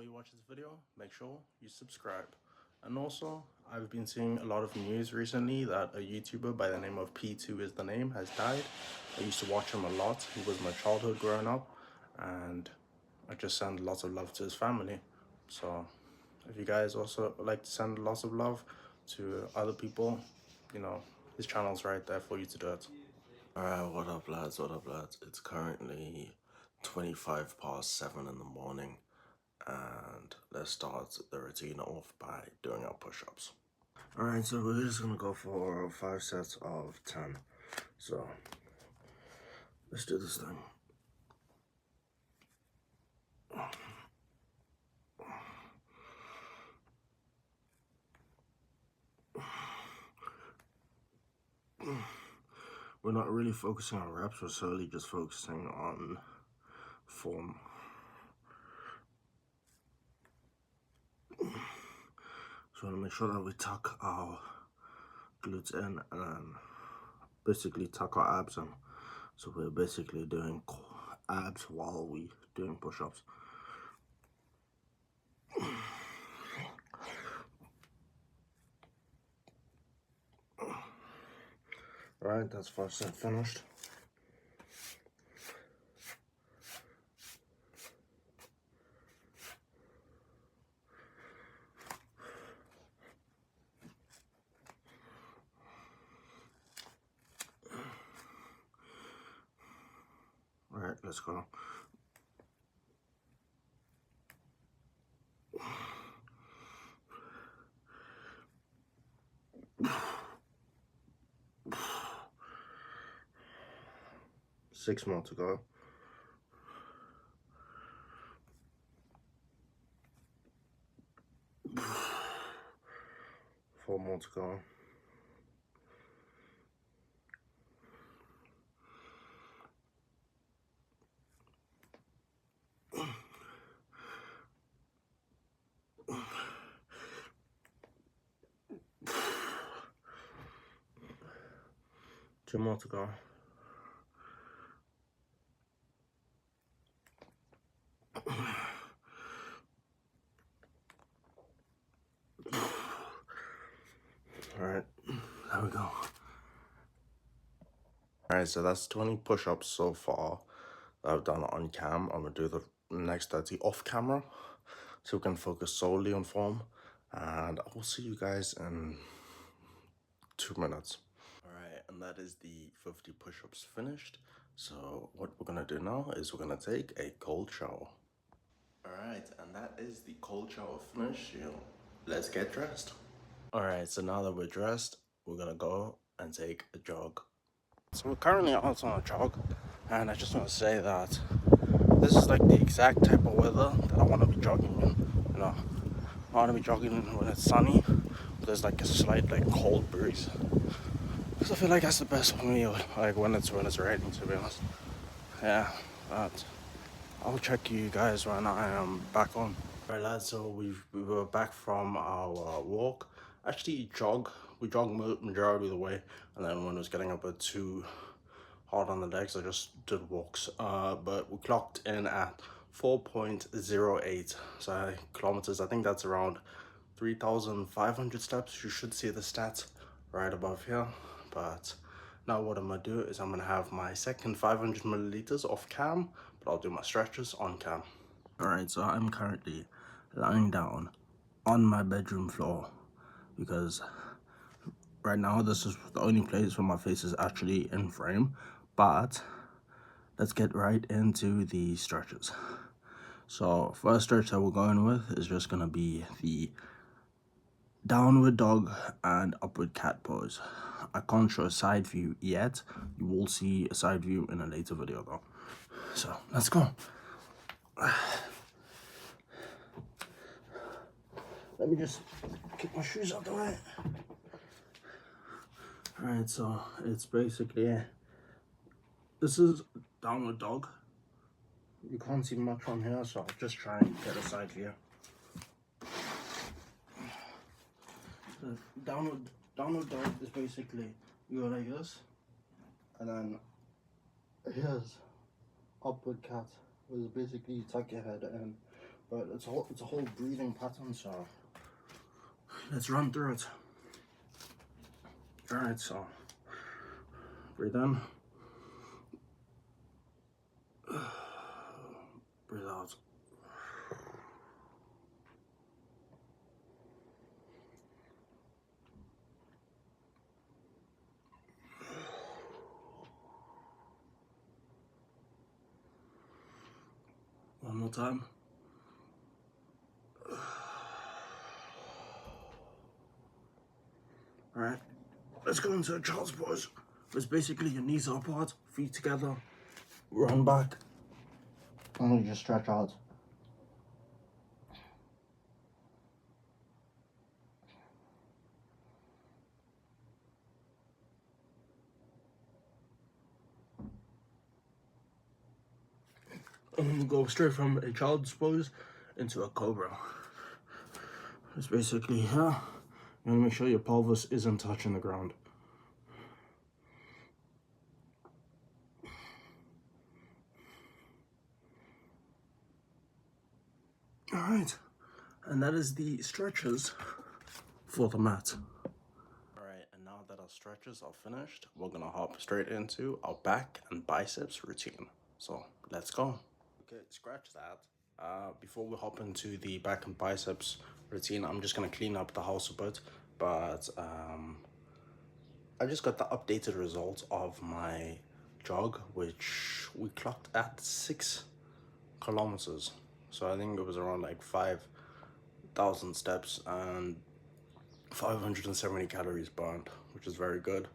you watch this video, make sure you subscribe. And also, I've been seeing a lot of news recently that a YouTuber by the name of P2 is the name has died. I used to watch him a lot. He was my childhood growing up, and I just send lots of love to his family. So if you guys also like to send lots of love to other people, you know, his channel's right there for you to do it. Alright, what up lads, It's currently 25 past 7 in the morning, and let's start the routine off by doing our push-ups. Alright, so we're just gonna go for 5 sets of 10. So, let's do this thing. We're not really focusing on reps, we're solely just focusing on form. So we want to make sure that we tuck our glutes in and then basically tuck our abs in. So we're basically doing abs while we doing push-ups. Alright, that's first set finished. Alright, let's go. Six more to go. Four more to go. Two more to go. Alright, there we go. Alright, so that's 20 push-ups so far that I've done on cam. I'm gonna do the next 30 off camera so we can focus solely on form, and I will see you guys in 2 minutes. Alright, and that is the 50 push-ups finished. So what we're gonna do now is we're gonna take a cold shower. Alright, and that is the cold shower finished. Let's get dressed. Alright, so now that we're dressed, we're gonna go and take a jog. So we're currently out on a jog, and I just want to say that this is like the exact type of weather that I want to be jogging in. You know, I want to be jogging when it's sunny, but there's like a slight like cold breeze. Because I feel like that's the best for me, like when it's raining, to be honest. Yeah, but I'll check you guys when I am back on. Alright lads, so we were back from our walk. Actually we jogged majority of the way, and then when it was getting a bit too hard on the legs, I just did walks. But we clocked in at 4.08 kilometers. I think that's around 3,500 steps. You should see the stats right above here. But now what I'm gonna do is I'm gonna have my second 500 milliliters off cam, but I'll do my stretches on cam. Alright, so I'm currently lying down on my bedroom floor because right now this is the only place where my face is actually in frame. But let's get right into the stretches. So first stretch that we're going with is just gonna be the downward dog and upward cat pose. I can't show a side view yet. You will see a side view in a later video though. So let's go. Let me just kick my shoes out the way. Alright, so it's basically, this is downward dog. You can't see much from here, so I'll just try and get a side view. So downward dog is basically, you go like this, and then here's upward cat, which is basically you tuck your head in but it's a whole breathing pattern, so let's run through it. All right, so breathe in, breathe out. One more time. All right, let's go into a child's pose. It's basically your knees are apart, feet together, run back, and you just stretch out. And then you go straight from a child's pose into a cobra. It's basically here. You want to make sure your pelvis isn't touching the ground. All right, and that is the stretches for the mat. All right, and now that our stretches are finished, we're gonna hop straight into our back and biceps routine. So let's go. Okay, scratch that. Before we hop into the back and biceps routine, I'm just gonna clean up the house a bit, but I just got the updated results of my jog, which we clocked at 6 kilometers. So I think it was around like 5,000 steps and 570 calories burned, which is very good.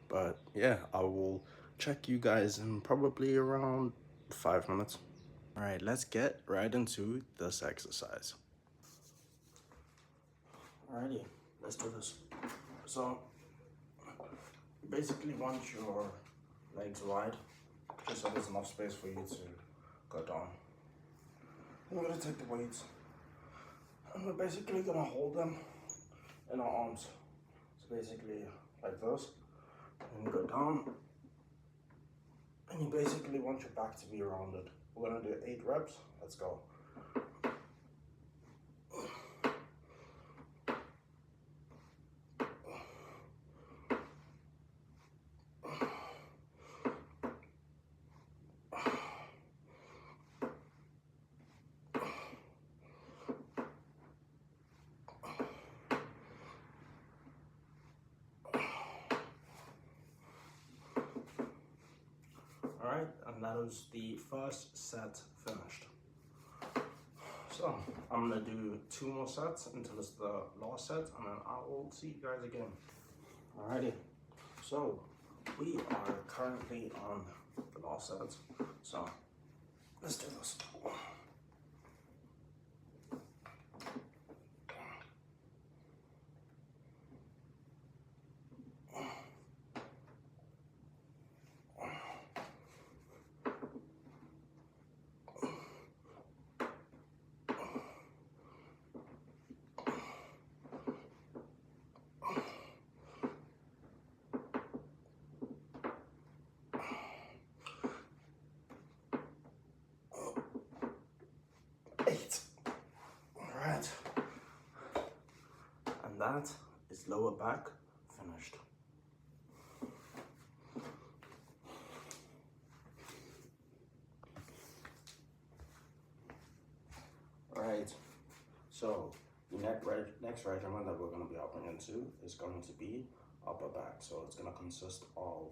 But yeah, I will check you guys in probably around 5 minutes. All right, let's get right into this exercise. Alrighty, let's do this. So, you basically want your legs wide, just so there's enough space for you to go down. And we're gonna take the weights, and we're basically gonna hold them in our arms. So basically like this, and you go down, and you basically want your back to be rounded. We're gonna do 8 reps, let's go. Alright, and that is the first set finished. So, I'm gonna do 2 more sets until it's the last set, and then I will see you guys again. Alrighty, so we are currently on the last set, so let's do this. Alright, and that is lower back finished. Alright, so the next regimen that we're going to be hopping into is going to be upper back. So it's going to consist of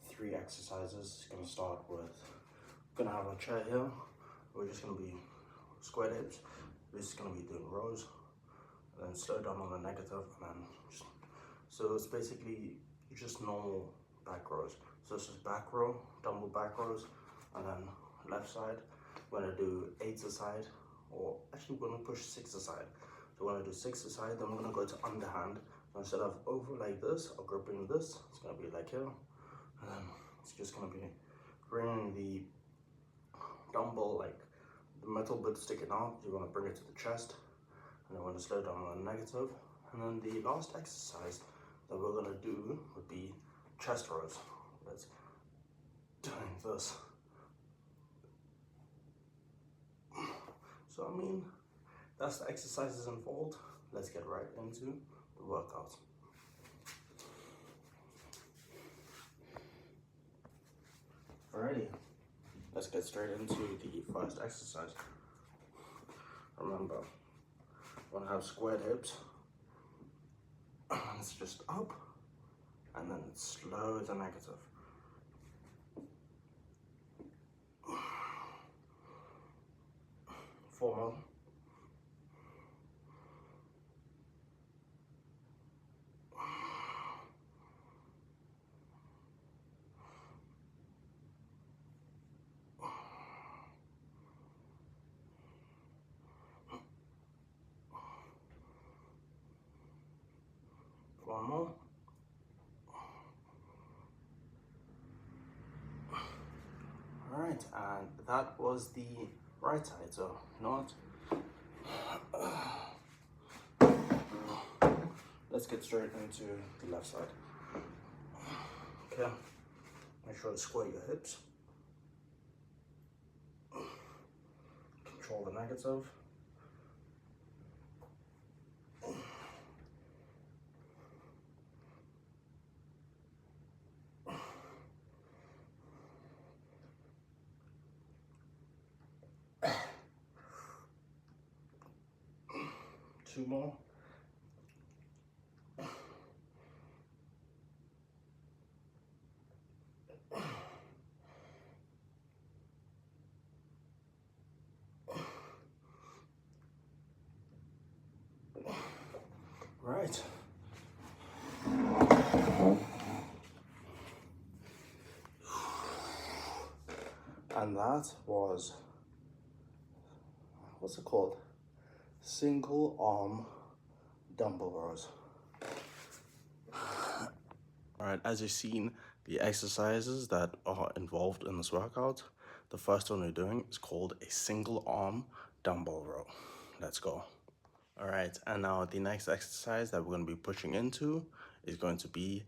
3 exercises. It's going to start with, we're going to have a chair here. We're just going to be square hips. This is going to be doing rows, and then slow down on the negative, and then just, so it's basically just normal back rows. So this is back row, dumbbell back rows, and then left side, we're going to do 8 aside, or actually we're going to push 6 aside. So we're going to do 6 aside, then we're going to go to underhand. So instead of over like this, or gripping this, it's going to be like here, and then it's just going to be bringing the dumbbell, like the metal bit sticking out. You want to bring it to the chest, and then we're going to slow down on the negative. And then the last exercise that we're going to do would be chest rows. That's doing this. So I mean, that's the exercises involved. Let's get right into the workout. Alrighty, let's get straight into the first exercise. Remember, we're gonna have squared hips. It's just up, and then slow to negative. Four more. One more. Alright, and that was the right side, so not. Let's get straight into the left side. Okay, make sure to square your hips. Control the negative. Two more. Right. And that was, what's it called? Single arm dumbbell rows. Alright, as you've seen, the exercises that are involved in this workout, the first one we're doing is called a single arm dumbbell row. Let's go. Alright, and now the next exercise that we're going to be pushing into is going to be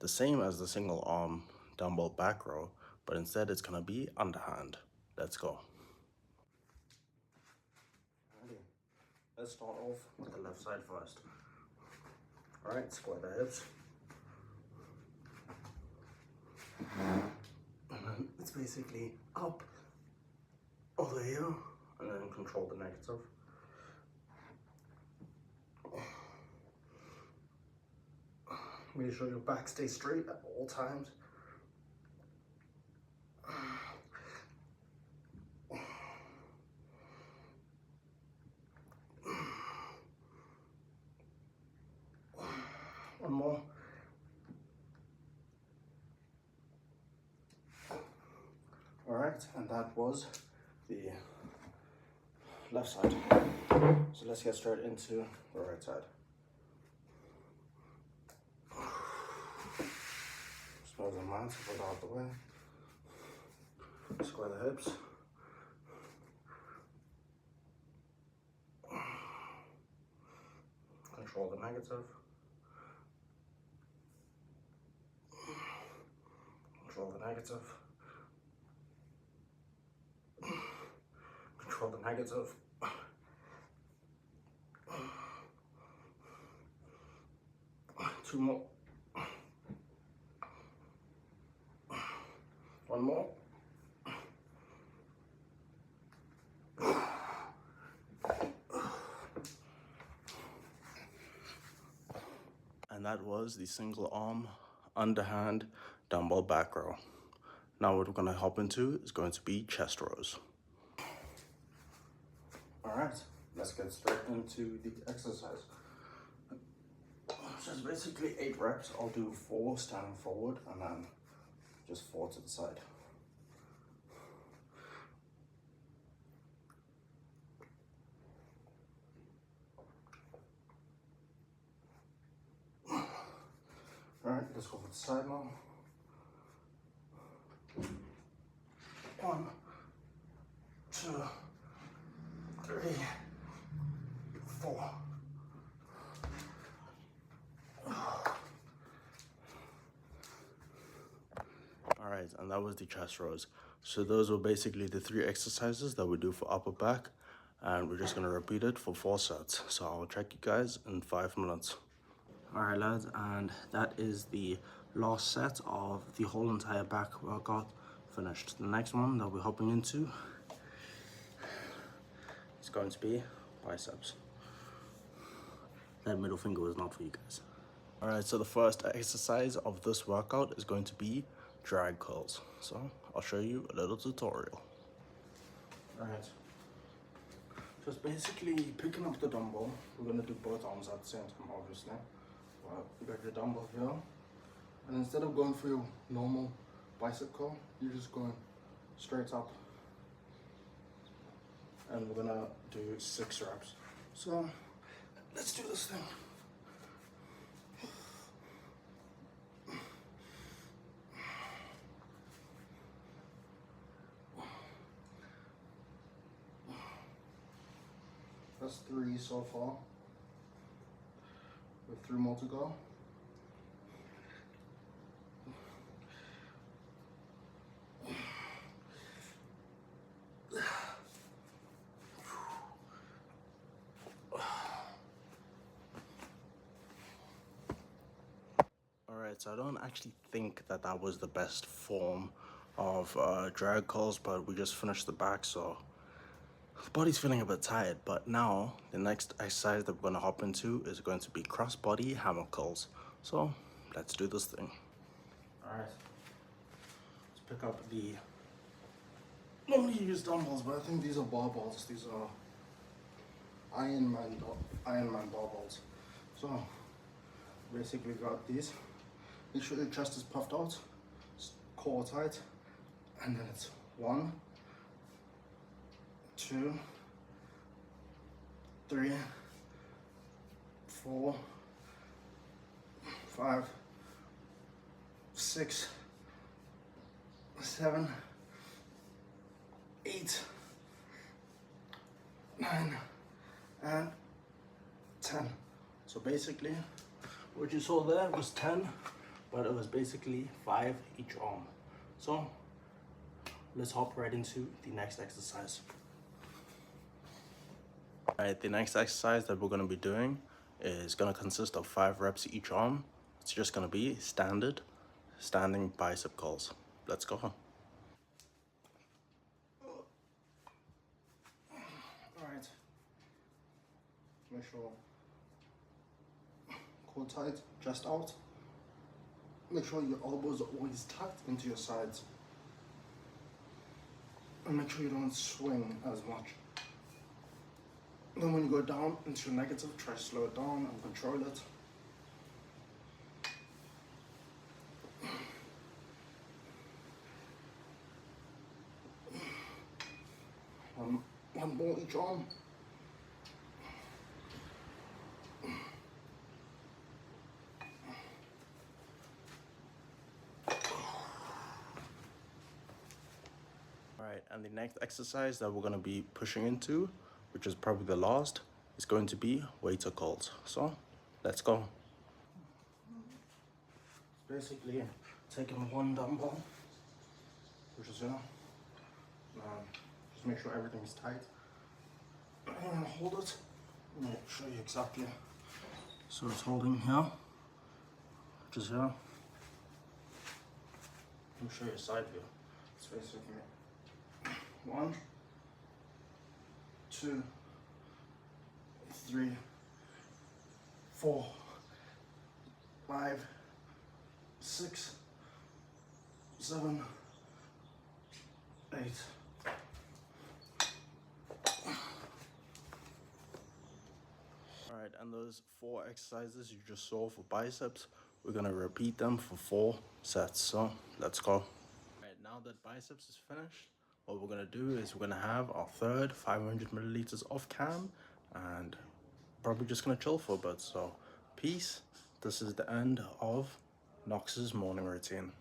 the same as the single arm dumbbell back row, but instead it's going to be underhand. Let's go. Alrighty, let's start off with the left side first. Alright, square the hips. And then it's basically up over here, and then control the negative. Make sure your back stays straight at all times. One more. Alright, and that was the left side. So let's get straight into the right side. Spread the mat, put it out the way. Square the hips. Control the negative. Control the negative. Control the negative. Two more. One more. And that was the single arm underhand dumbbell back row. Now what we're going to hop into is going to be chest rows. Alright, let's get straight into the exercise. So it's basically 8 reps. I'll do 4 standing forward and then just 4 to the side. Alright, let's go for the side now. 1, 2, 3, 4. Alright, and that was the chest rows. So those were basically the 3 exercises that we do for upper back. and we're just gonna repeat it for 4 sets. So I'll check you guys in 5 minutes. Alright lads, and that is the last set of the whole entire back workout finished. The next one that we're hopping into is going to be biceps. That middle finger was not for you guys. Alright, so the first exercise of this workout is going to be drag curls. So I'll show you a little tutorial. Alright, just basically picking up the dumbbell. We're going to do both arms at the same time, obviously. Well, you got your dumbbell here, and instead of going for your normal bicep curl, you're just going straight up. And we're gonna do 6 reps. So let's do this thing. That's 3 so far. We have 3 more to go. Alright, so I don't actually think that that was the best form of drag curls, but we just finished the back, so the body's feeling a bit tired. But now the next exercise that we're going to hop into is going to be cross body hammer curls. So let's do this thing. Alright, let's pick up the, normally you use dumbbells, but I think these are barbells. These are Ironman barbells. So basically got these. Make sure your chest is puffed out, core tight, and then it's 1, 2, 3, 4, 5, 6, 7, 8, 9, and 10. So basically, what you saw there was 10, but it was basically 5 each arm. So let's hop right into the next exercise. Alright, the next exercise that we're going to be doing is going to consist of 5 reps each arm. It's just going to be standing bicep curls. Let's go. Alright, make sure core tight, chest out. Make sure your elbows are always tucked into your sides. And make sure you don't swing as much. Then when you go down into your negative, try to slow it down and control it. One more each arm. Alright, and the next exercise that we're going to be pushing into, which is probably the last, is going to be waiter curls. So let's go. It's basically taking 1 dumbbell, which is here. Just make sure everything's tight. And hold it. Let me show you exactly. So it's holding here, which is here. Let me show you a side view. It's basically 1, 2, 3, 4, 5, 6, 7, 8. Alright, and those 4 exercises you just saw for biceps, we're gonna repeat them for 4 sets. So let's go. Alright, now that biceps is finished, what we're gonna do is we're gonna have our third 500 milliliters off cam, and probably just gonna chill for a bit. So peace. This is the end of Nox's morning routine.